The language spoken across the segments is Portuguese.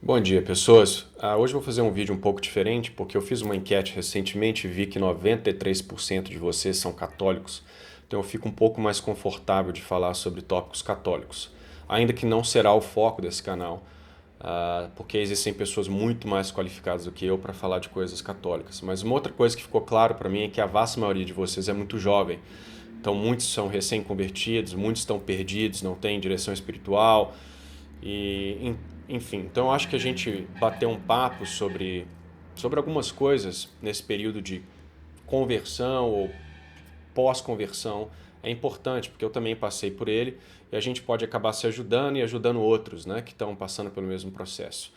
Bom dia, pessoas. Hoje eu vou fazer um vídeo um pouco diferente, porque eu fiz uma enquete recentemente e vi que 93% de vocês são católicos. Então eu fico um pouco mais confortável de falar sobre tópicos católicos. Ainda que não será o foco desse canal, porque existem pessoas muito mais qualificadas do que eu para falar de coisas católicas. Mas uma outra coisa que ficou claro para mim é que a vasta maioria de vocês é muito jovem. Então muitos são recém-convertidos, muitos estão perdidos, não têm direção espiritual, e, enfim, então eu acho que a gente bateu um papo sobre algumas coisas nesse período de conversão ou pós-conversão é importante, porque eu também passei por ele e a gente pode acabar se ajudando e ajudando outros, né, que estão passando pelo mesmo processo.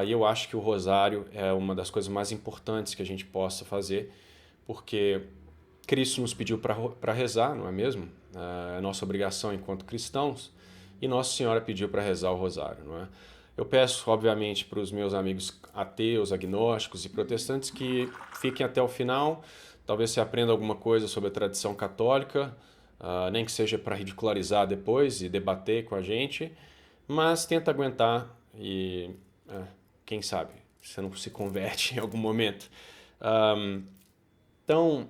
E eu acho que o rosário é uma das coisas mais importantes que a gente possa fazer, porque Cristo nos pediu para rezar, não é mesmo? É a nossa obrigação enquanto cristãos. E Nossa Senhora pediu para rezar o rosário, não é? Eu peço, obviamente, para os meus amigos ateus, agnósticos e protestantes que fiquem até o final. Talvez você aprenda alguma coisa sobre a tradição católica, nem que seja para ridicularizar depois e debater com a gente, mas tenta aguentar e, quem sabe, você não se converte em algum momento. Então,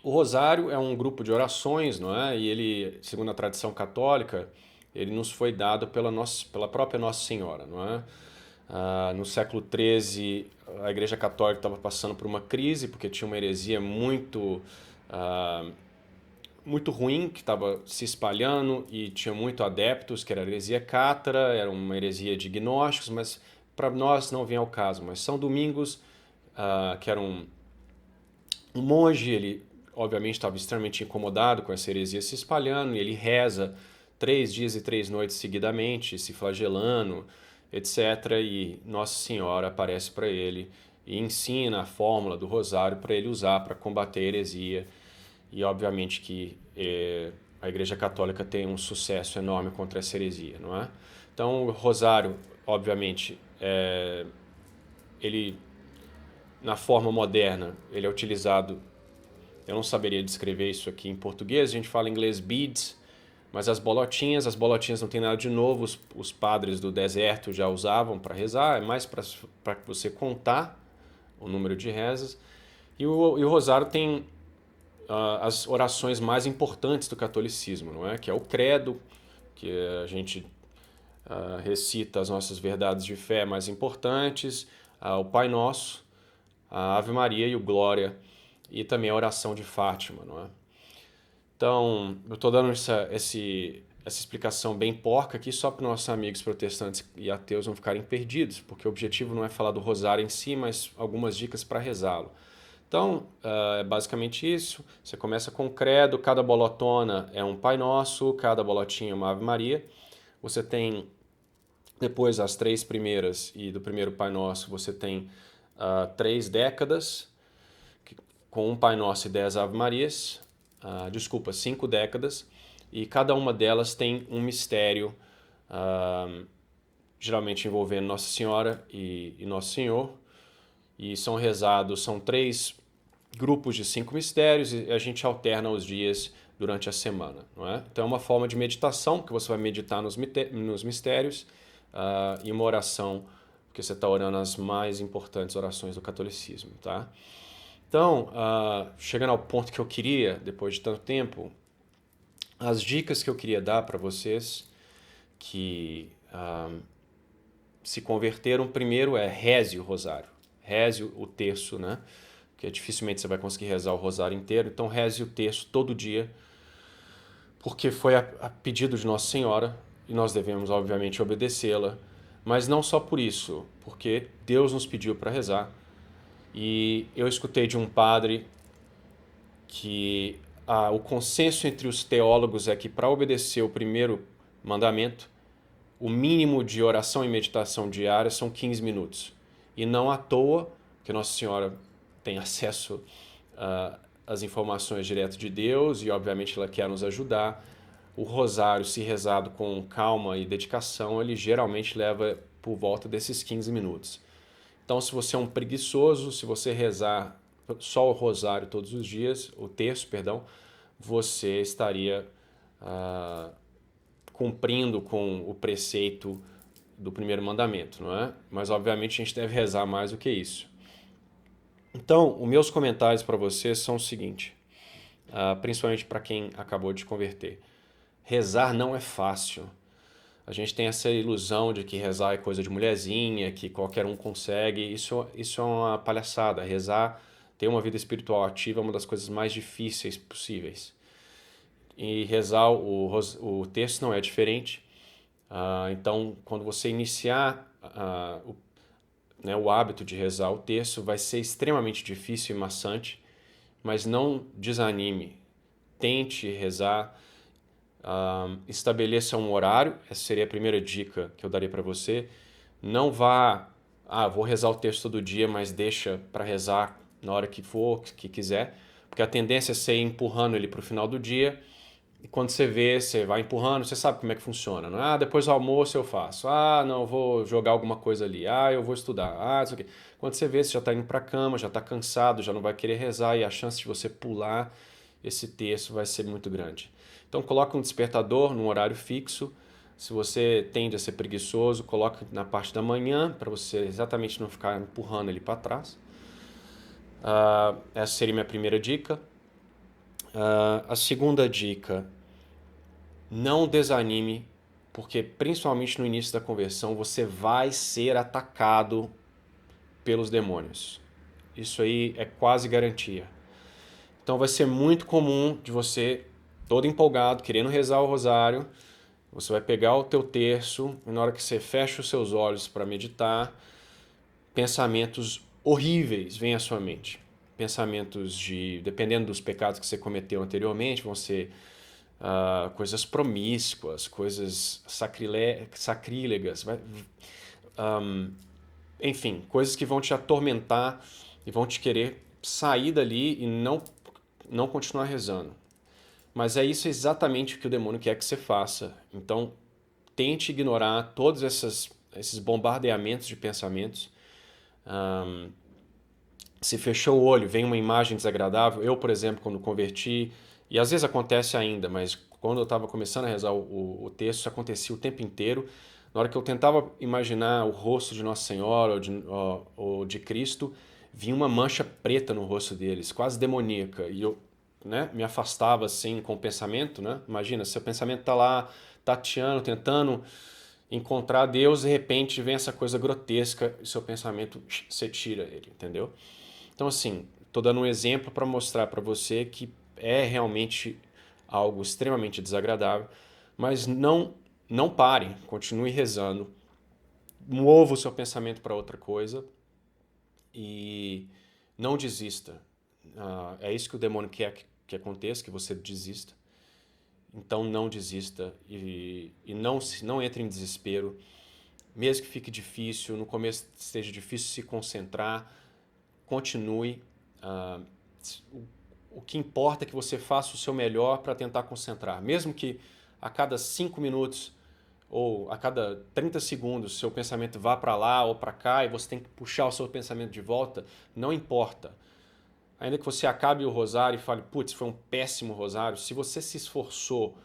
o rosário é um grupo de orações, não é? E ele, segundo a tradição católica, ele nos foi dado pela própria Nossa Senhora, não é? No século XIII, a Igreja Católica estava passando por uma crise porque tinha uma heresia ah, muito ruim que estava se espalhando e tinha muito adeptos, que era a heresia cátara, era uma heresia de gnósticos, mas para nós não vem ao caso. Mas São Domingos, que era um monge, ele obviamente estava extremamente incomodado com essa heresia se espalhando e ele reza 3 dias e 3 noites seguidamente, se flagelando, etc. E Nossa Senhora aparece para ele e ensina a fórmula do rosário para ele usar para combater a heresia. E obviamente que a Igreja Católica tem um sucesso enorme contra essa heresia, não é? Então o rosário, obviamente, ele na forma moderna, ele é utilizado. Eu não saberia descrever isso aqui em português, a gente fala em inglês beads, mas as bolotinhas não tem nada de novo, os padres do deserto já usavam para rezar, é mais para você contar o número de rezas. E o rosário tem as orações mais importantes do catolicismo, não é? Que é o credo, que a gente recita as nossas verdades de fé mais importantes, o Pai Nosso, a Ave Maria e o Glória, e também a oração de Fátima, não é? Então, eu estou dando essa explicação bem porca aqui só para os nossos amigos protestantes e ateus não ficarem perdidos, porque o objetivo não é falar do rosário em si, mas algumas dicas para rezá-lo. Então, é basicamente isso. Você começa com o credo, cada bolotona é um Pai Nosso, cada bolotinha é uma Ave Maria. Você tem, depois, as três primeiras e do primeiro Pai Nosso, você tem 3 décadas, com um Pai Nosso e 10 Ave Marias, desculpa, 5 décadas, e cada uma delas tem um mistério, geralmente envolvendo Nossa Senhora e Nosso Senhor, e são rezados, são 3 grupos de 5 mistérios, e a gente alterna os dias durante a semana, não é? Então é uma forma de meditação, porque você vai meditar nos mistérios, e uma oração, porque você está orando as mais importantes orações do catolicismo, tá? Então, chegando ao ponto que eu queria, depois de tanto tempo, as dicas que eu queria dar para vocês que se converteram, primeiro é reze o rosário, reze o terço, né? Porque dificilmente você vai conseguir rezar o rosário inteiro, então reze o terço todo dia, porque foi a pedido de Nossa Senhora e nós devemos, obviamente, obedecê-la, mas não só por isso, porque Deus nos pediu para rezar. E eu escutei de um padre que o consenso entre os teólogos é que para obedecer o primeiro mandamento, o mínimo de oração e meditação diária são 15 minutos. E não à toa que Nossa Senhora tem acesso às informações direto de Deus e obviamente ela quer nos ajudar. O rosário, se rezado com calma e dedicação, ele geralmente leva por volta desses 15 minutos. Então, se você é um preguiçoso, se você rezar só o rosário todos os dias, o terço, perdão, você estaria cumprindo com o preceito do primeiro mandamento, não é? Mas obviamente a gente deve rezar mais do que isso. Então, os meus comentários para vocês são o seguinte, principalmente para quem acabou de converter. Rezar não é fácil. A gente tem essa ilusão de que rezar é coisa de mulherzinha, que qualquer um consegue. Isso é uma palhaçada. Rezar, ter uma vida espiritual ativa é uma das coisas mais difíceis possíveis. E rezar o texto não é diferente. Então, quando você iniciar o hábito de rezar o texto, vai ser extremamente difícil e maçante, mas não desanime. Tente rezar, estabeleça um horário, essa seria a primeira dica que eu daria para você. Não vá, vou rezar o texto todo dia, mas deixa para rezar na hora que for, que quiser, porque a tendência é você ir empurrando ele para o final do dia. E quando você vê, você vai empurrando, você sabe como é que funciona. Não é? Depois do almoço eu faço. Não, eu vou jogar alguma coisa ali. Eu vou estudar. Isso aqui. Quando você vê, você já está indo para a cama, já está cansado, já não vai querer rezar e a chance de você pular esse texto vai ser muito grande. Então coloque um despertador num horário fixo. Se você tende a ser preguiçoso, coloque na parte da manhã para você exatamente não ficar empurrando ele para trás. Essa seria minha primeira dica. A segunda dica, não desanime, porque principalmente no início da conversão você vai ser atacado pelos demônios. Isso aí é quase garantia. Então vai ser muito comum de você, todo empolgado, querendo rezar o rosário, você vai pegar o teu terço e na hora que você fecha os seus olhos para meditar, pensamentos horríveis vêm à sua mente. Pensamentos dependendo dos pecados que você cometeu anteriormente, vão ser coisas promíscuas, coisas sacrílegas, enfim, coisas que vão te atormentar e vão te querer sair dali e não continuar rezando. Mas é isso exatamente o que o demônio quer que você faça. Então, tente ignorar todos esses bombardeamentos de pensamentos. Se fechou o olho, vem uma imagem desagradável. Eu, por exemplo, quando converti, e às vezes acontece ainda, mas quando eu estava começando a rezar o texto, isso acontecia o tempo inteiro. Na hora que eu tentava imaginar o rosto de Nossa Senhora ou de Cristo, vinha uma mancha preta no rosto deles, quase demoníaca. E eu me afastava assim com o pensamento. Imagina, seu pensamento está lá tateando, tentando encontrar Deus, de repente vem essa coisa grotesca e seu pensamento, você tira ele, entendeu? Então, assim, estou dando um exemplo para mostrar para você que é realmente algo extremamente desagradável, mas não pare, continue rezando, mova o seu pensamento para outra coisa e não desista. É isso que o demônio quer que aconteça, que você desista. Então não desista e não entre em desespero. Mesmo que fique difícil, no começo esteja difícil se concentrar, continue. O que importa é que você faça o seu melhor para tentar concentrar. Mesmo que a cada 5 minutos ou a cada 30 segundos seu pensamento vá para lá ou para cá e você tem que puxar o seu pensamento de volta, não importa. Ainda que você acabe o rosário e fale, putz, foi um péssimo rosário, se você se esforçou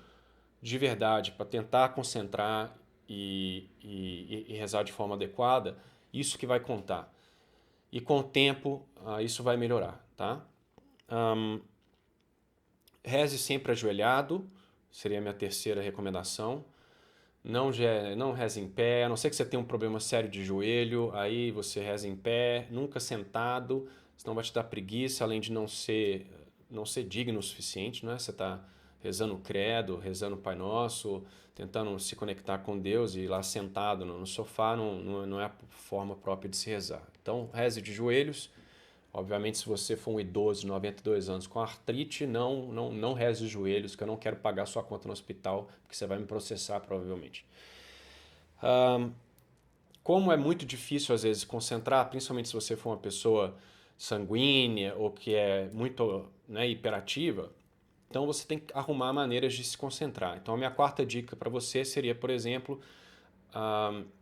de verdade para tentar concentrar e rezar de forma adequada, isso que vai contar. E com o tempo, isso vai melhorar, tá? Reze sempre ajoelhado, seria a minha terceira recomendação. Não reze em pé, a não ser que você tenha um problema sério de joelho, aí você reza em pé, nunca sentado, senão vai te dar preguiça, além de não ser digno o suficiente, né? Você está rezando o credo, rezando o Pai Nosso, tentando se conectar com Deus e lá sentado no sofá não é a forma própria de se rezar. Então, reze de joelhos. Obviamente, se você for um idoso de 92 anos com artrite, não reze os joelhos, que eu não quero pagar sua conta no hospital, porque você vai me processar provavelmente. Como é muito difícil às vezes concentrar, principalmente se você for uma pessoa sanguínea ou que é muito hiperativa, então você tem que arrumar maneiras de se concentrar. Então a minha quarta dica para você seria, por exemplo,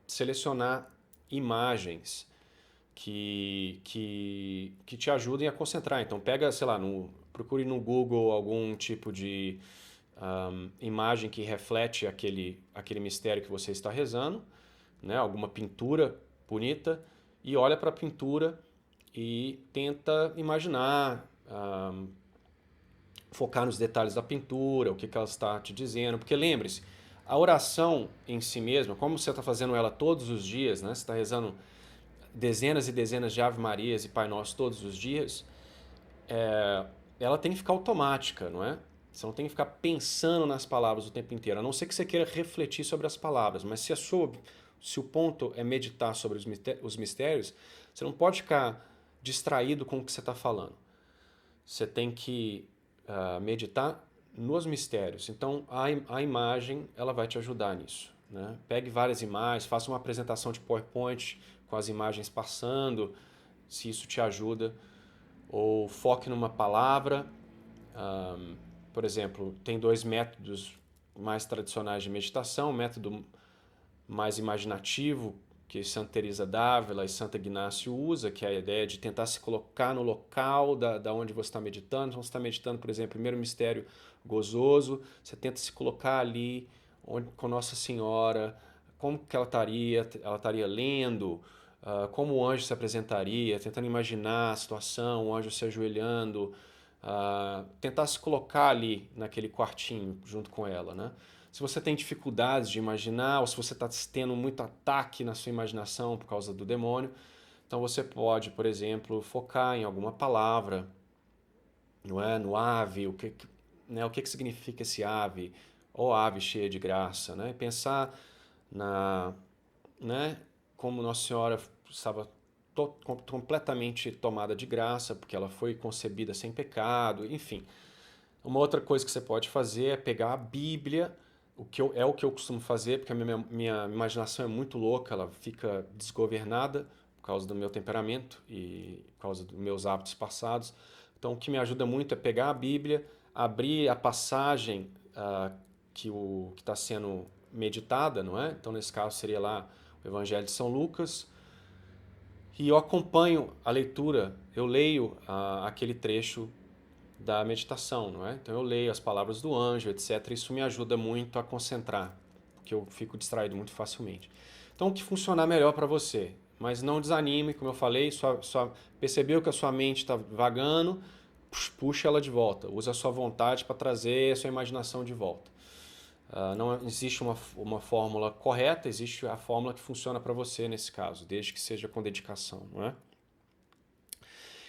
selecionar imagens que te ajudem a concentrar. Então pega, sei lá, procure no Google algum tipo de imagem que reflete aquele mistério que você está rezando. né, alguma pintura bonita, e olha para a pintura e tenta imaginar, focar nos detalhes da pintura, o que ela está te dizendo. Porque lembre-se, a oração em si mesma, como você está fazendo ela todos os dias, né, você está rezando dezenas e dezenas de Ave Marias e Pai Nosso todos os dias, ela tem que ficar automática, não é? Você não tem que ficar pensando nas palavras o tempo inteiro, a não ser que você queira refletir sobre as palavras. Mas se o ponto é meditar sobre os mistérios, você não pode ficar distraído com o que você está falando. Você tem que meditar nos mistérios. Então a imagem ela vai te ajudar nisso. Né? Pegue várias imagens, faça uma apresentação de PowerPoint com as imagens passando, se isso te ajuda. Ou foque numa palavra. Por exemplo, tem dois métodos mais tradicionais de meditação, o método mais imaginativo, que Santa Teresa d'Ávila e Santo Ignácio usa, que é a ideia de tentar se colocar no local da onde você está meditando. Então, você está meditando, por exemplo, primeiro mistério gozoso, você tenta se colocar ali com Nossa Senhora, como que ela estaria lendo, como o anjo se apresentaria, tentando imaginar a situação, o anjo se ajoelhando, tentar se colocar ali naquele quartinho junto com ela, né? Se você tem dificuldades de imaginar, ou se você está tendo muito ataque na sua imaginação por causa do demônio, então você pode, por exemplo, focar em alguma palavra, não é? No ave, o que significa esse ave, ou ave cheia de graça, né? Pensar na, né? Como Nossa Senhora estava completamente tomada de graça, porque ela foi concebida sem pecado, enfim. Uma outra coisa que você pode fazer é pegar a Bíblia, é o que eu costumo fazer, porque a minha imaginação é muito louca, ela fica desgovernada por causa do meu temperamento e por causa dos meus hábitos passados. Então, o que me ajuda muito é pegar a Bíblia, abrir a passagem que está sendo meditada, não é? Então, nesse caso, seria lá o Evangelho de São Lucas, e eu acompanho a leitura, eu leio aquele trecho da meditação, não é? Então eu leio as palavras do anjo, etc. Isso me ajuda muito a concentrar, porque eu fico distraído muito facilmente. Então o que funcionar melhor para você, mas não desanime, como eu falei, percebeu que a sua mente está vagando, puxa ela de volta, usa a sua vontade para trazer a sua imaginação de volta. Não existe uma fórmula correta, existe a fórmula que funciona para você nesse caso, desde que seja com dedicação, não é?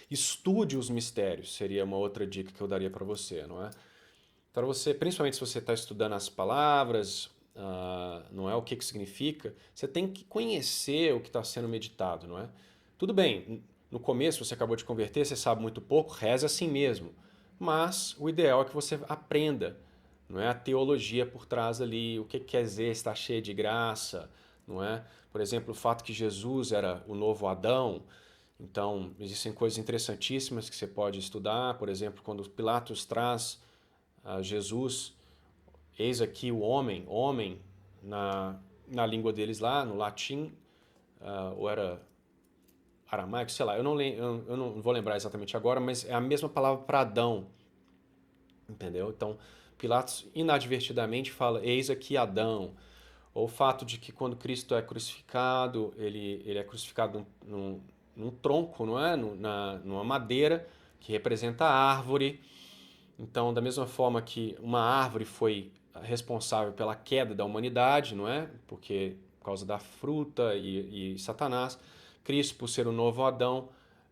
Estude os mistérios, seria uma outra dica que eu daria para você, não é? Para você, principalmente se você está estudando as palavras, não é o que significa, você tem que conhecer o que está sendo meditado, não é? Tudo bem, no começo você acabou de converter, você sabe muito pouco, reze assim mesmo. Mas o ideal é que você aprenda, não é, a teologia por trás ali, o que quer dizer estar cheio de graça, não é? Por exemplo, o fato que Jesus era o novo Adão. Então, existem coisas interessantíssimas que você pode estudar. Por exemplo, quando Pilatos traz a Jesus, eis aqui o homem na língua deles lá, no latim, ou era aramaico, sei lá, eu não vou lembrar exatamente agora, mas é a mesma palavra para Adão, entendeu? Então, Pilatos inadvertidamente fala, eis aqui Adão. Ou o fato de que quando Cristo é crucificado, ele é crucificado num tronco, não é? Numa madeira que representa a árvore. Então, da mesma forma que uma árvore foi responsável pela queda da humanidade, não é? Porque por causa da fruta e Satanás, Cristo, por ser o novo Adão,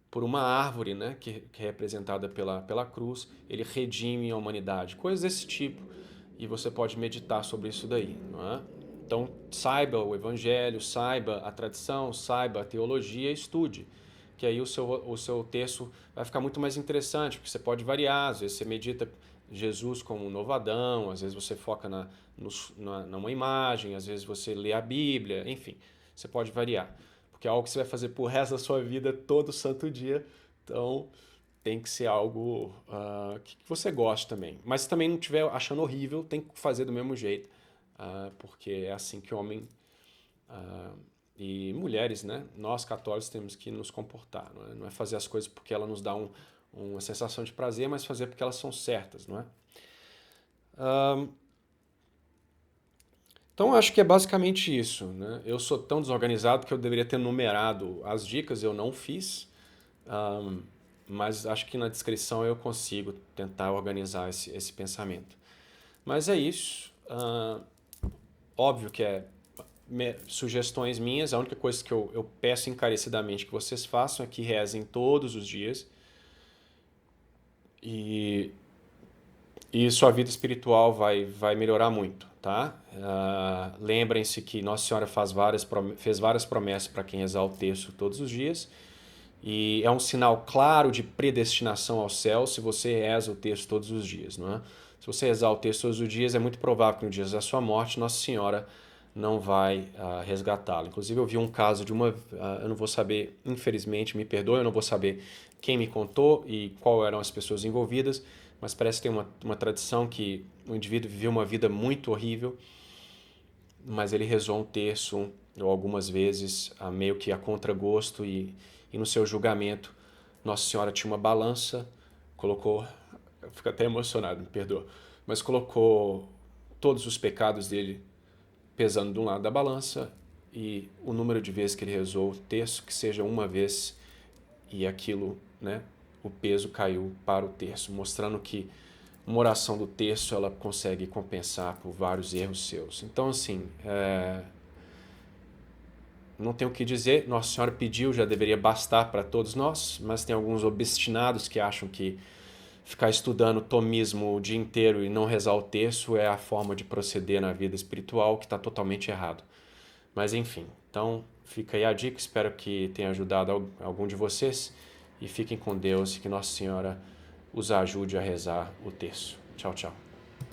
por uma árvore, né, que é representada pela cruz, ele redime a humanidade. Coisas desse tipo. E você pode meditar sobre isso daí, não é? Então, saiba o evangelho, saiba a tradição, saiba a teologia, estude. Que aí o seu texto vai ficar muito mais interessante, porque você pode variar. Às vezes você medita Jesus como um novo Adão, às vezes você foca numa imagem, às vezes você lê a Bíblia, enfim, você pode variar. Porque é algo que você vai fazer pro resto da sua vida, todo santo dia. Então, tem que ser algo que você goste também. Mas se também não estiver achando horrível, tem que fazer do mesmo jeito, porque é assim que homem e mulheres, né? Nós católicos temos que nos comportar. Não é fazer as coisas porque ela nos dá uma sensação de prazer, mas fazer porque elas são certas, não é? Então, acho que é basicamente isso, né? Eu sou tão desorganizado que eu deveria ter numerado as dicas, eu não fiz, mas acho que na descrição eu consigo tentar organizar esse pensamento. Mas é isso. Óbvio que é sugestões minhas, a única coisa que eu peço encarecidamente que vocês façam é que rezem todos os dias e, e sua vida espiritual vai melhorar muito, tá? Lembrem-se que Nossa Senhora fez várias promessas para quem rezar o texto todos os dias e é um sinal claro de predestinação ao céu se você reza o texto todos os dias, não é? Se você rezar o texto todos os dias, é muito provável que no dia da sua morte Nossa Senhora não vai resgatá-lo. Inclusive eu vi um caso de eu não vou saber, infelizmente, me perdoe, eu não vou saber quem me contou e qual eram as pessoas envolvidas, mas parece que tem uma tradição que o indivíduo viveu uma vida muito horrível, mas ele rezou um terço ou algumas vezes meio que a contragosto e no seu julgamento Nossa Senhora tinha uma balança, colocou, eu fico até emocionado, me perdoa, mas colocou todos os pecados dele pesando de um lado da balança e o número de vezes que ele rezou o terço, que seja uma vez, e aquilo, né, o peso caiu para o terço, mostrando que uma oração do terço ela consegue compensar por vários erros seus. Então, assim, não tenho o que dizer, Nossa Senhora pediu, já deveria bastar para todos nós, mas tem alguns obstinados que acham que ficar estudando tomismo o dia inteiro e não rezar o terço é a forma de proceder na vida espiritual, que está totalmente errado. Mas enfim, então fica aí a dica, espero que tenha ajudado algum de vocês e fiquem com Deus e que Nossa Senhora os ajude a rezar o terço. Tchau, tchau.